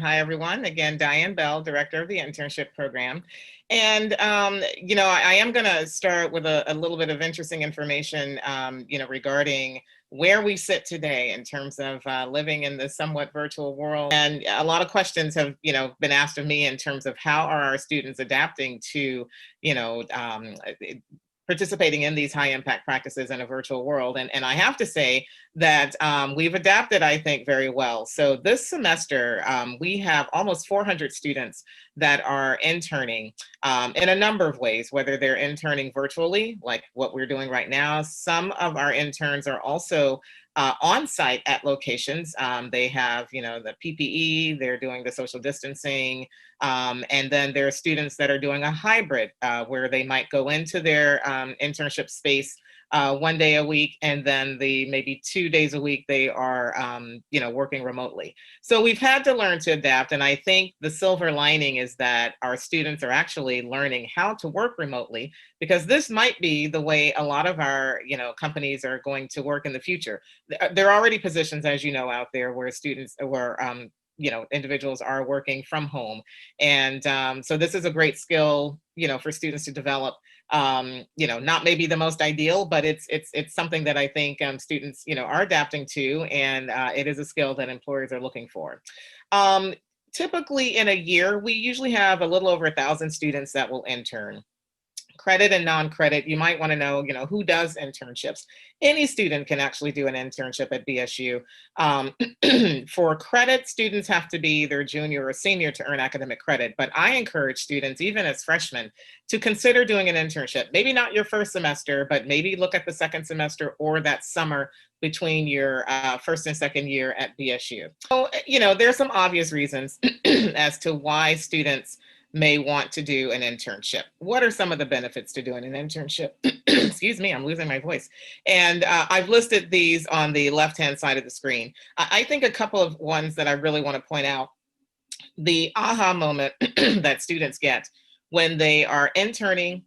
Hi, everyone. Again, Diane Bell, Director of the Internship Program. And, I am going to start with a little bit of interesting information, regarding where we sit today in terms of living in the somewhat virtual world. And a lot of questions have, been asked of me in terms of how are our students adapting to, you know, um, participating in these high impact practices in a virtual world. And I have to say that we've adapted, I think, very well. So this semester, we have almost 400 students that are interning in a number of ways, whether they're interning virtually, like what we're doing right now. Some of our interns are also on site at locations. They have, the PPE, they're doing the social distancing, and then there are students that are doing a hybrid where they might go into their internship space one day a week, and then the maybe 2 days a week they are, working remotely. So we've had to learn to adapt, and I think the silver lining is that our students are actually learning how to work remotely, because this might be the way a lot of our, companies are going to work in the future. There are already positions, as you know, out there where students were individuals are working from home. And so this is a great skill, for students to develop. Not maybe the most ideal, but it's something that I think students, are adapting to, and it is a skill that employers are looking for. Um, Typically in a year, we usually have a little over 1,000 students that will intern. Credit and non-credit, you might want to know, who does internships. Any student can actually do an internship at BSU. Um, for credit, students have to be either junior or senior to earn academic credit, but I encourage students, even as freshmen, to consider doing an internship. Maybe not your first semester, but maybe look at the second semester or that summer between your first and second year at BSU. So, there's some obvious reasons as to why students may want to do an internship. What are some of the benefits to doing an internship? Excuse me, I'm losing my voice. And I've listed these on the left-hand side of the screen. I think a couple of ones that I really want to point out: the aha moment that students get when they are interning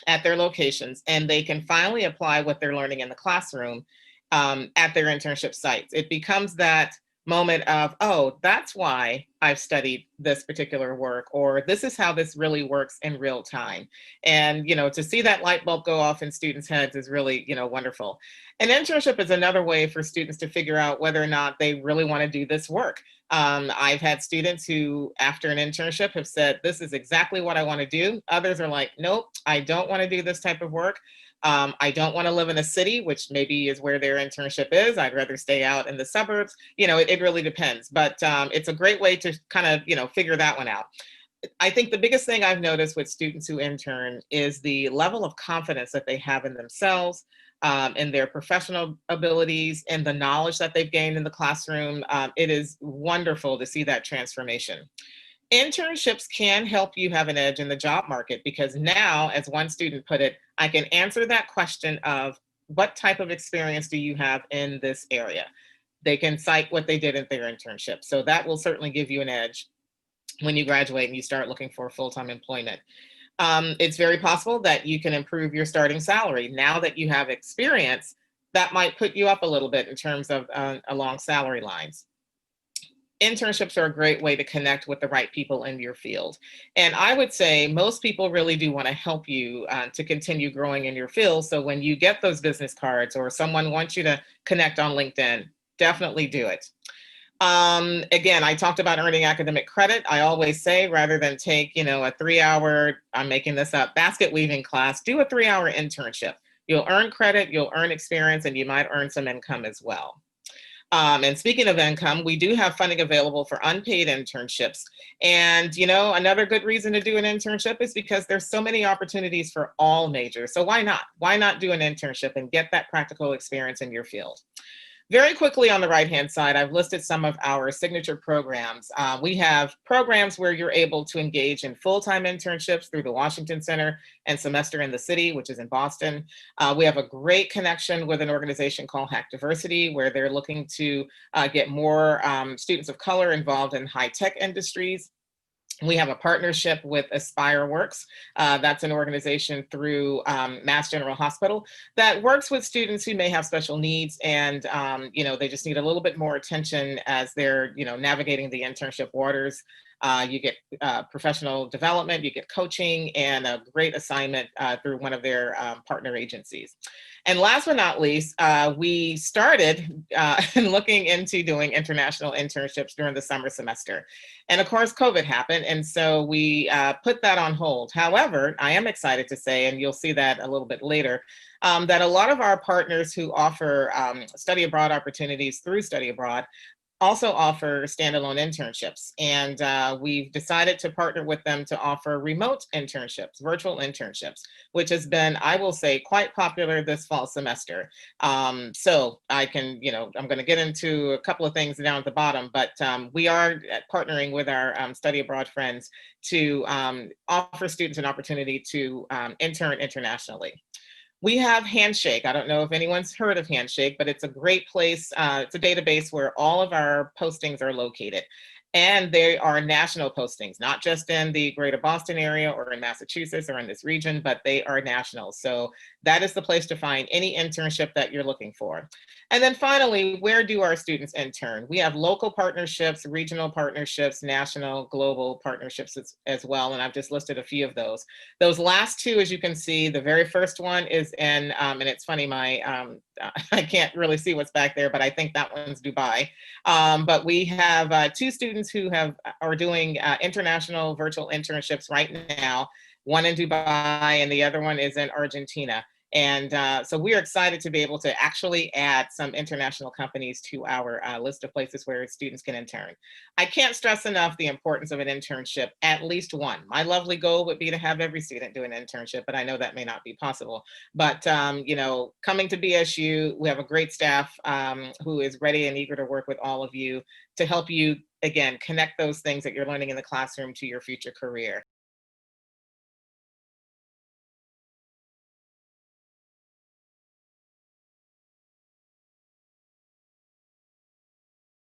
at their locations and they can finally apply what they're learning in the classroom at their internship sites. It becomes that moment of, oh, that's why I've studied this particular work, or this is how this really works in real time. And, to see that light bulb go off in students' heads is really, wonderful. An internship is another way for students to figure out whether or not they really want to do this work. I've had students who, after an internship, have said, this is exactly what I want to do. Others are like, nope, I don't want to do this type of work. I don't want to live in a city, which maybe is where their internship is. I'd rather stay out in the suburbs. It really depends. But it's a great way to kind of, figure that one out. I think the biggest thing I've noticed with students who intern is the level of confidence that they have in themselves, in their professional abilities, and the knowledge that they've gained in the classroom. It is wonderful to see that transformation. Internships can help you have an edge in the job market, because now, as one student put it, I can answer that question of what type of experience do you have in this area? They can cite what they did in their internship. So that will certainly give you an edge when you graduate and you start looking for full-time employment. It's very possible that you can improve your starting salary. Now that you have experience, that might put you up a little bit in terms of along salary lines. Internships are a great way to connect with the right people in your field. And I would say most people really do want to help you to continue growing in your field. So when you get those business cards or someone wants you to connect on LinkedIn, definitely do it. Again, I talked about earning academic credit. I always say, rather than take, a 3-hour, I'm making this up, basket weaving class, do a 3-hour internship. You'll earn credit, you'll earn experience, and you might earn some income as well. And speaking of income, we do have funding available for unpaid internships. And, another good reason to do an internship is because there's so many opportunities for all majors. So why not? Why not do an internship and get that practical experience in your field? Very quickly, on the right-hand side, I've listed some of our signature programs. We have programs where you're able to engage in full-time internships through the Washington Center and Semester in the City, which is in Boston. We have a great connection with an organization called Hack Diversity, where they're looking to get more students of color involved in high-tech industries. We have a partnership with AspireWorks. That's an organization through Mass General Hospital that works with students who may have special needs, and they just need a little bit more attention as they're navigating the internship waters. You get professional development, you get coaching, and a great assignment through one of their partner agencies. And last but not least, we started looking into doing international internships during the summer semester. And of course, COVID happened. And so we put that on hold. However, I am excited to say, and you'll see that a little bit later, that a lot of our partners who offer study abroad opportunities through Study Abroad also offer standalone internships. And we've decided to partner with them to offer remote internships, virtual internships, which has been, I will say, quite popular this fall semester. So I can, I'm going to get into a couple of things down at the bottom, but we are partnering with our study abroad friends to offer students an opportunity to intern internationally. We have Handshake. I don't know if anyone's heard of Handshake, but it's a great place. It's a database where all of our postings are located. And they are national postings, not just in the greater Boston area or in Massachusetts or in this region, but they are national. So that is the place to find any internship that you're looking for. And then finally, where do our students intern? We have local partnerships, regional partnerships, national, global partnerships as well. And I've just listed a few of those. Those last two, as you can see, the very first one is in, and it's funny, I can't really see what's back there, but I think that one's Dubai. But we have two students who are doing international virtual internships right now, one in Dubai and the other one is in Argentina. And so we're excited to be able to actually add some international companies to our list of places where students can intern. I can't stress enough the importance of an internship, at least one. My lovely goal would be to have every student do an internship, but I know that may not be possible. But, coming to BSU, we have a great staff who is ready and eager to work with all of you to help you, again, connect those things that you're learning in the classroom to your future career.